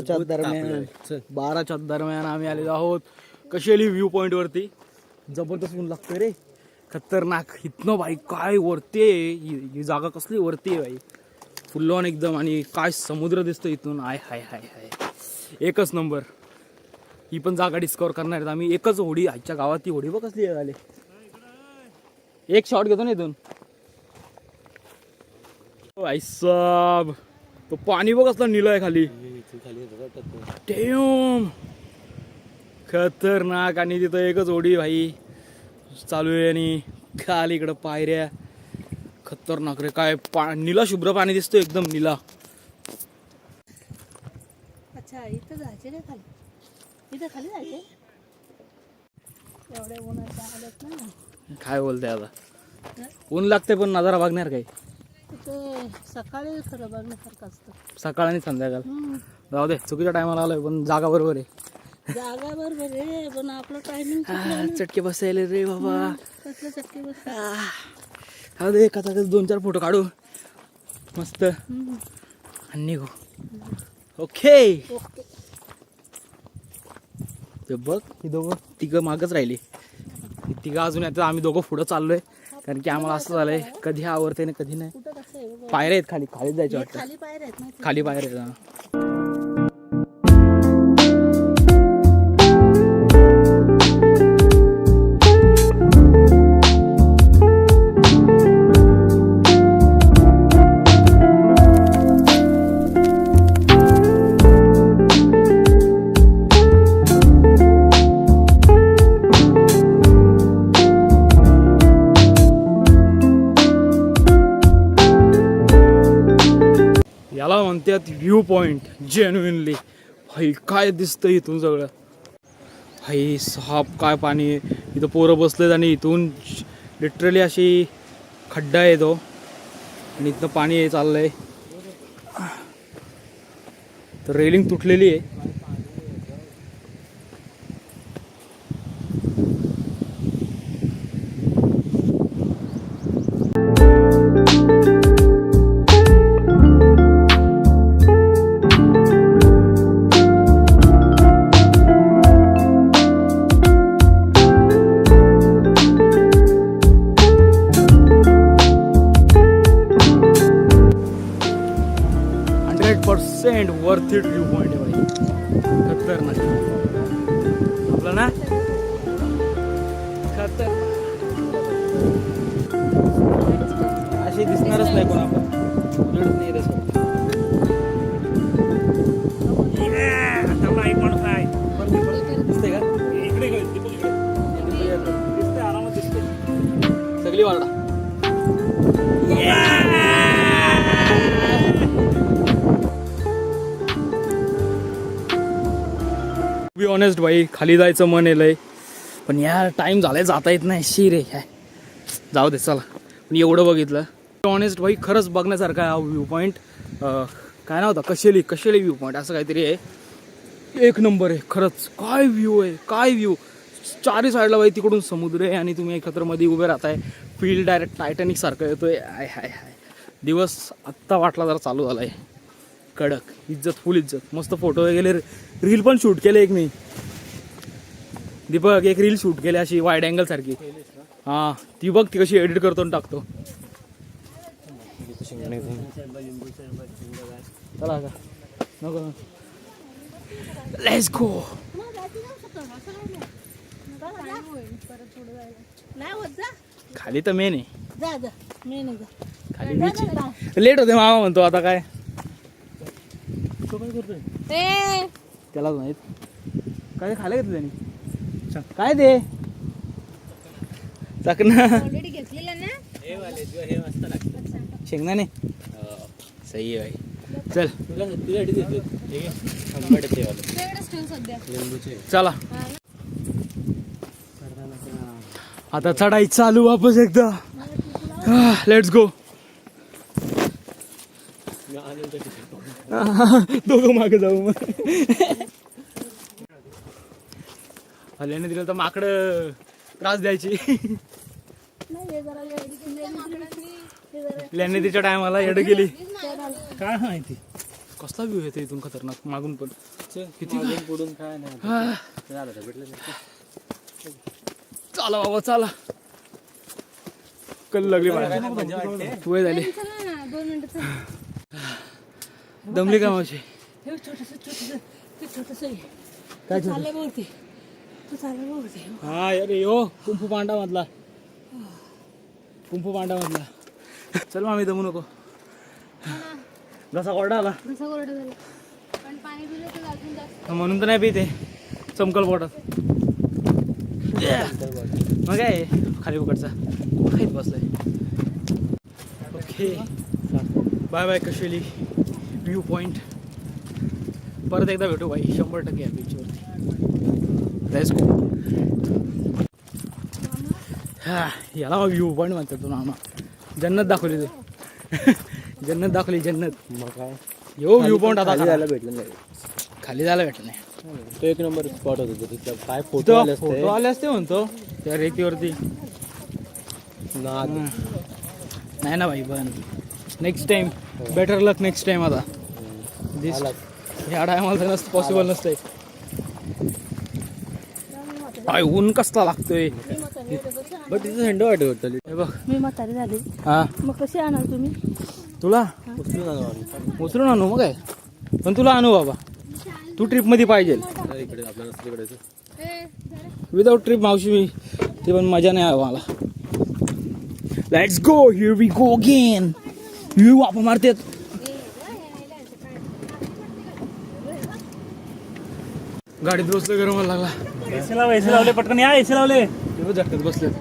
12च्या दरम्यान आम्ही आलेलो आहोत कशेली व्ह्यू पॉइंट वरती. जबरदस्त ऊन लागतंय रे, खतरनाक. इथनं भाई काय वरती आहे, ही जागा कसली वरती आहे भाई, फुल ऑन एकदम. आणि काय समुद्र दिसतो इथून, आय हाय हाय हाय, एकच नंबर. ही पण जागा डिस्कवर करणार आहेत आम्ही. एकच होडी आजच्या गावात, ती होडी बघ कसली झाली. एक शॉट घेतो ना इथून. भाई साब, तो पाणी बघ असला निळं आहे खाली, खतरनाक. आणि तिथं एकच होडी भाई चालू आहे आणि खाली इकडं पायऱ्या, खतरनाक रे. काय निला शुभ्र पाणी दिसतो एकदम निला. अच्छा इथं जायचे रे खाली, इथं खाली जायचे एवढे उन्हात आलेत ना. काय बोलते आता, ऊन लागते पण नजारा बघणार काय. ते सकाळी खरं बघण्यासारखं असतं, सकाळ आणि संध्याकाळ. जाऊ दे, चुकीच्या टायमाला आलोय पण जागा बरोबर आहे. जागा बरोबर रे, पण आपलं टायमिंग चटके बसायले रे बाबा. कसलं चटके बस. जाऊ दे, एका 2-4 फोटो काढू मस्त आणि निघू. ओके. ते बघ, ही दोघं तिघं मागच राहिली, तिघं अजून येतात. आम्ही दोघं पुढं चाललोय कारण की आम्हाला असं झालंय कधी आवडते ना कधी नाही. पायऱ्या आहेत खाली, खाली जायचं वाटतं. खाली पायऱ्या आहेत ना, खाली पायऱ्या आहेत. याला म्हणतात व्ह्यू पॉइंट जेन्युइनली. भाई काय दिसतं इथून सगळं. भाई साप काय पाणी आहे इथं, पोरं बसलेत आणि इथून लिटरली अशी खड्डा आहे तो, आणि इथनं पाणी आहे चाललंय. तर रेलिंग तुटलेली आहे. वर्थ इट व्ह्यू पॉइंट आहे भाई, खतरनाक. आपलं ना खतरनाक अशी दिसणारच नाही कोण. आपण नाही दिसते का इकडे आरामात दिसते सगळी वारडा. बी ऑनेस्ट भाई, खाली जायचं मन येलंय पण यार टाइम झालाय, जाता येत नाही. शी रे काय, जाऊ दे चला. पण एवढं बघितलं ऑनेस्ट भाई, खरंच बघण्यासारखा आहे हा व्ह्यू पॉईंट. काय नाव होता, कशेली व्ह्यू पॉईंट असं काहीतरी आहे. एक नंबर आहे खरंच. काय व्ह्यू आहे, काय व्ह्यू. चारही साईडला भाई तिकडून समुद्र आहे आणि तुम्ही एकत्रमध्ये उभे राहताय. फील डायरेक्ट टायटॅनिक सारखं येतोय. आय हाय हाय, दिवस आत्ता वाटला जरा चालू झालाय कडक. इज्जत, फुल इज्जत. मस्त फोटो वगैरे, रील पण शूट केले एक मी. दीपक एक रील शूट केली अशी वाईड अँगल सारखी. हा ती बघ, ती कशी एडिट करतो टाकतो. चला का नको, लेट्स गो. खाली तर मेन आहे, खाली लेट होते मामा म्हणतो. आता काय त्यालाच माहित. काय खायला घेतलं त्यांनी, काय ते चकना शेंगदाणे. सही आहे भाई. चल चला आता चढाई चालू वापस एकदा. Let's go. दोघं मागे जाऊ मग. हल्याने दिलं तर माकडं त्रास द्यायची. लेने तिच्या टायमाला एड गेली काय माहिती. कसला व्ह्यू येतो इथून खतरनाक मागून पण किती पुढून काय नाही हा. झालं तर भेटलं नाही. चला बाबा चला कल लागली मला मजा वाटते. वय झाली चला ना 2 मिनिटं चला. दमली का मावशी हे छोटंसं ते छोटंसं आहे. काय तू चालले बहुते तू चालले बहुते हा अरे यो कुंफू पांडा मधला चल मामी दमू नको जसा कोरडा आला जसं कोरडं झालं पण पाणी पिलं तर अजून जास्त म्हणून तर नाही पिते चमकल पोटात मग काय खाली उकडचा खाईत बसलाय okay bye bye Kasheli view point परत एकदा भेटू बाई 100% या बीचवरती लेट्स गो हा याला व्ह्यू पॉइंट म्हणतात तू मामा जन्नत दाखवली तू जन्नत दाखवली जन्नत मग काय यो व्ह्यू पॉइंट आता खाली जायला भेटलं नाही. खाली जायला भेटलं नाही तो एक नंबर स्पॉट होता तिथं काय फोटो तो आले असते फोटो आले असते म्हणतो त्या रेतीवरती नाद. नाही ना भाई पण नेक्स्ट टाइम बेटर लक नेक्स्ट टाइम आता दिस आला. ह्या टायमाला तर नसतं पॉसिबल नसतंय काय ऊन कसला लागतोय बट तिथं थंड वाटत होतं. हे बघ मी म्हातारी झाली हा मग कशी आणाल तुम्ही तुला उचलून आणू आम्ही. उचलून आणू मग काय पण तुला आणू बाबा तू ट्रिप मध्ये पाहिजे तर इकडे आपल्या नसरीकडे विदाउट ट्रिप मावशी मी ती पण मजा नाही आवा मला let's go here we go again view आपण मारतेत गाडीत बसलं गरम व्हायला लागला एसी लावले पटकन या एसी लावले ते झटकत बसलेत